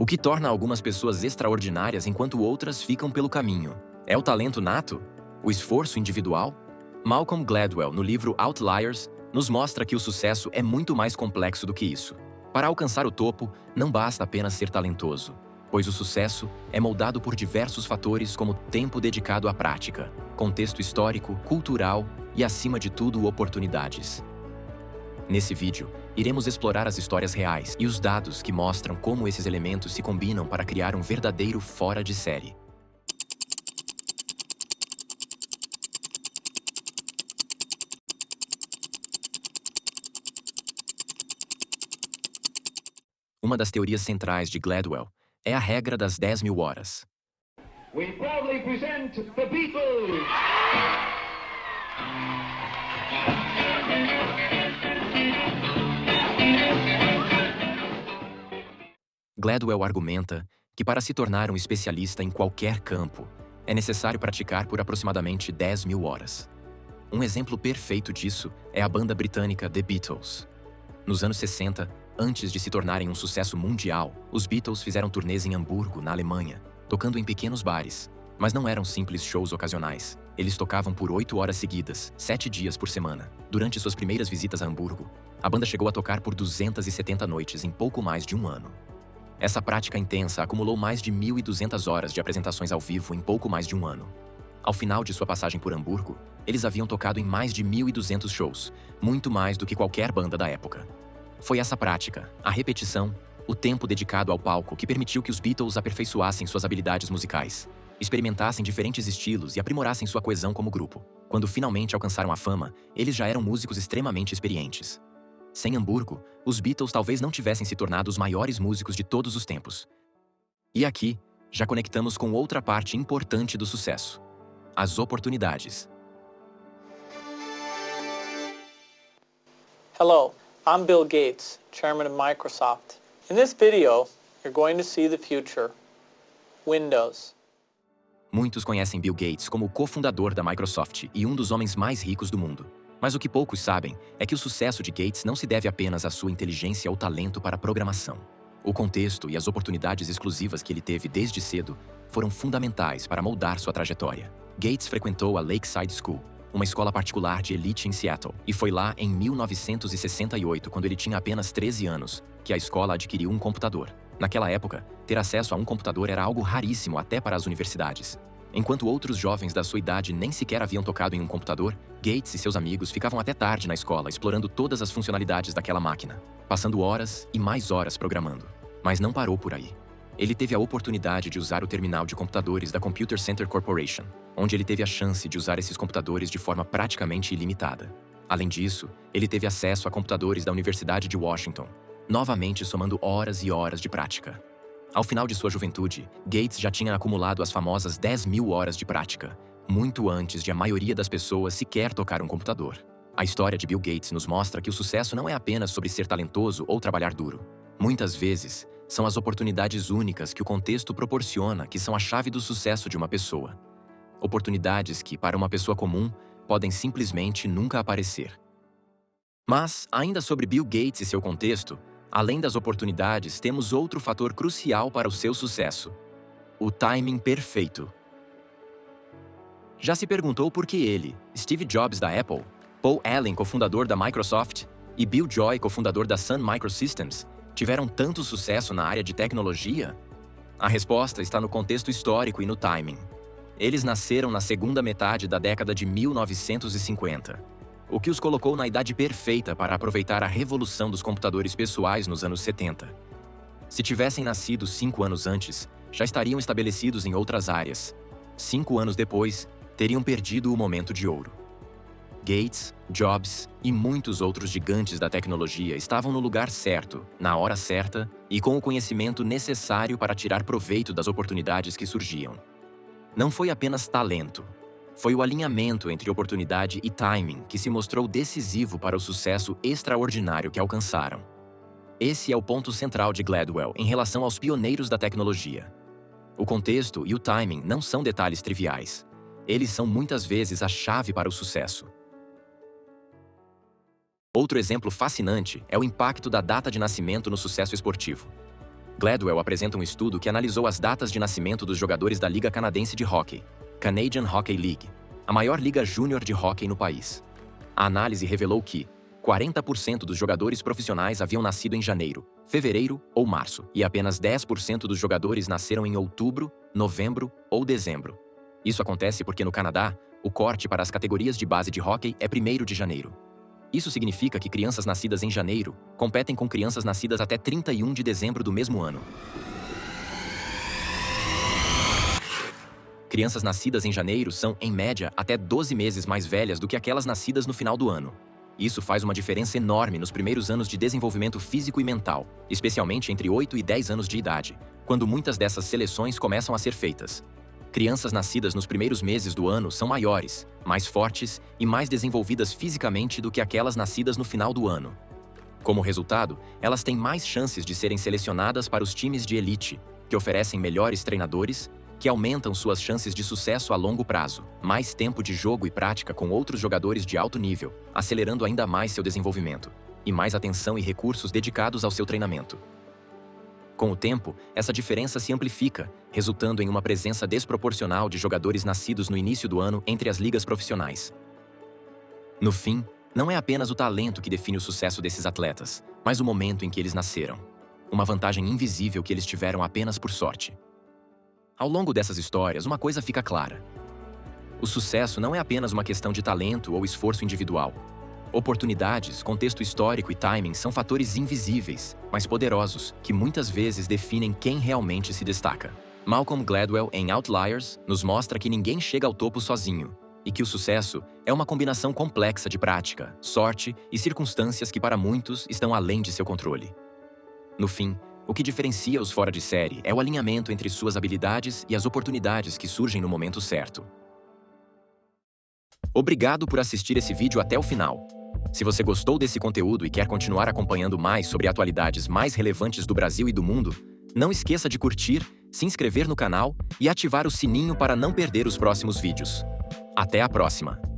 O que torna algumas pessoas extraordinárias enquanto outras ficam pelo caminho? É o talento nato? O esforço individual? Malcolm Gladwell, no livro Outliers, nos mostra que o sucesso é muito mais complexo do que isso. Para alcançar o topo, não basta apenas ser talentoso, pois o sucesso é moldado por diversos fatores como tempo dedicado à prática, contexto histórico, cultural e, acima de tudo, oportunidades. Nesse vídeo, iremos explorar as histórias reais e os dados que mostram como esses elementos se combinam para criar um verdadeiro fora de série. Uma das teorias centrais de Gladwell é a regra das 10.000 horas. We proudly present the Beatles! Gladwell argumenta que para se tornar um especialista em qualquer campo, é necessário praticar por aproximadamente 10.000 horas. Um exemplo perfeito disso é a banda britânica The Beatles. Nos anos 60, antes de se tornarem um sucesso mundial, os Beatles fizeram turnês em Hamburgo, na Alemanha, tocando em pequenos bares. Mas não eram simples shows ocasionais. Eles tocavam por 8 horas seguidas, 7 dias por semana. Durante suas primeiras visitas a Hamburgo, a banda chegou a tocar por 270 noites em pouco mais de um ano. Essa prática intensa acumulou mais de 1.200 horas de apresentações ao vivo em pouco mais de um ano. Ao final de sua passagem por Hamburgo, eles haviam tocado em mais de 1.200 shows, muito mais do que qualquer banda da época. Foi essa prática, a repetição, o tempo dedicado ao palco que permitiu que os Beatles aperfeiçoassem suas habilidades musicais, experimentassem diferentes estilos e aprimorassem sua coesão como grupo. Quando finalmente alcançaram a fama, eles já eram músicos extremamente experientes. Sem Hamburgo, os Beatles talvez não tivessem se tornado os maiores músicos de todos os tempos. E aqui, já conectamos com outra parte importante do sucesso: as oportunidades. Hello, I'm Bill Gates, Chairman of Microsoft. In this video, you're going to see the future. Windows. Muitos conhecem Bill Gates como o cofundador da Microsoft e um dos homens mais ricos do mundo. Mas o que poucos sabem é que o sucesso de Gates não se deve apenas à sua inteligência ou talento para programação. O contexto e as oportunidades exclusivas que ele teve desde cedo foram fundamentais para moldar sua trajetória. Gates frequentou a Lakeside School, uma escola particular de elite em Seattle, e foi lá em 1968, quando ele tinha apenas 13 anos, que a escola adquiriu um computador. Naquela época, ter acesso a um computador era algo raríssimo até para as universidades. Enquanto outros jovens da sua idade nem sequer haviam tocado em um computador, Gates e seus amigos ficavam até tarde na escola explorando todas as funcionalidades daquela máquina, passando horas e mais horas programando. Mas não parou por aí. Ele teve a oportunidade de usar o terminal de computadores da Computer Center Corporation, onde ele teve a chance de usar esses computadores de forma praticamente ilimitada. Além disso, ele teve acesso a computadores da Universidade de Washington, novamente somando horas e horas de prática. Ao final de sua juventude, Gates já tinha acumulado as famosas 10.000 horas de prática, muito antes de a maioria das pessoas sequer tocar um computador. A história de Bill Gates nos mostra que o sucesso não é apenas sobre ser talentoso ou trabalhar duro. Muitas vezes, são as oportunidades únicas que o contexto proporciona que são a chave do sucesso de uma pessoa. Oportunidades que, para uma pessoa comum, podem simplesmente nunca aparecer. Mas, ainda sobre Bill Gates e seu contexto, além das oportunidades, temos outro fator crucial para o seu sucesso: o timing perfeito. Já se perguntou por que ele, Steve Jobs da Apple, Paul Allen, cofundador da Microsoft, e Bill Joy, cofundador da Sun Microsystems, tiveram tanto sucesso na área de tecnologia? A resposta está no contexto histórico e no timing. Eles nasceram na segunda metade da década de 1950. O que os colocou na idade perfeita para aproveitar a revolução dos computadores pessoais nos anos 70. Se tivessem nascido 5 anos antes, já estariam estabelecidos em outras áreas. 5 anos depois, teriam perdido o momento de ouro. Gates, Jobs e muitos outros gigantes da tecnologia estavam no lugar certo, na hora certa e com o conhecimento necessário para tirar proveito das oportunidades que surgiam. Não foi apenas talento. Foi o alinhamento entre oportunidade e timing que se mostrou decisivo para o sucesso extraordinário que alcançaram. Esse é o ponto central de Gladwell em relação aos pioneiros da tecnologia. O contexto e o timing não são detalhes triviais. Eles são muitas vezes a chave para o sucesso. Outro exemplo fascinante é o impacto da data de nascimento no sucesso esportivo. Gladwell apresenta um estudo que analisou as datas de nascimento dos jogadores da Liga Canadense de Hockey, Canadian Hockey League, a maior liga júnior de hóquei no país. A análise revelou que 40% dos jogadores profissionais haviam nascido em janeiro, fevereiro ou março, e apenas 10% dos jogadores nasceram em outubro, novembro ou dezembro. Isso acontece porque no Canadá, o corte para as categorias de base de hóquei é 1º de janeiro. Isso significa que crianças nascidas em janeiro competem com crianças nascidas até 31 de dezembro do mesmo ano. Crianças nascidas em janeiro são, em média, até 12 meses mais velhas do que aquelas nascidas no final do ano. Isso faz uma diferença enorme nos primeiros anos de desenvolvimento físico e mental, especialmente entre 8 e 10 anos de idade, quando muitas dessas seleções começam a ser feitas. Crianças nascidas nos primeiros meses do ano são maiores, mais fortes e mais desenvolvidas fisicamente do que aquelas nascidas no final do ano. Como resultado, elas têm mais chances de serem selecionadas para os times de elite, que oferecem melhores treinadores, que aumentam suas chances de sucesso a longo prazo, mais tempo de jogo e prática com outros jogadores de alto nível, acelerando ainda mais seu desenvolvimento, e mais atenção e recursos dedicados ao seu treinamento. Com o tempo, essa diferença se amplifica, resultando em uma presença desproporcional de jogadores nascidos no início do ano entre as ligas profissionais. No fim, não é apenas o talento que define o sucesso desses atletas, mas o momento em que eles nasceram. Uma vantagem invisível que eles tiveram apenas por sorte. Ao longo dessas histórias, uma coisa fica clara. O sucesso não é apenas uma questão de talento ou esforço individual. Oportunidades, contexto histórico e timing são fatores invisíveis, mas poderosos, que muitas vezes definem quem realmente se destaca. Malcolm Gladwell, em Outliers, nos mostra que ninguém chega ao topo sozinho, e que o sucesso é uma combinação complexa de prática, sorte e circunstâncias que para muitos estão além de seu controle. No fim, o que diferencia os fora de série é o alinhamento entre suas habilidades e as oportunidades que surgem no momento certo. Obrigado por assistir esse vídeo até o final. Se você gostou desse conteúdo e quer continuar acompanhando mais sobre atualidades mais relevantes do Brasil e do mundo, não esqueça de curtir, se inscrever no canal e ativar o sininho para não perder os próximos vídeos. Até a próxima!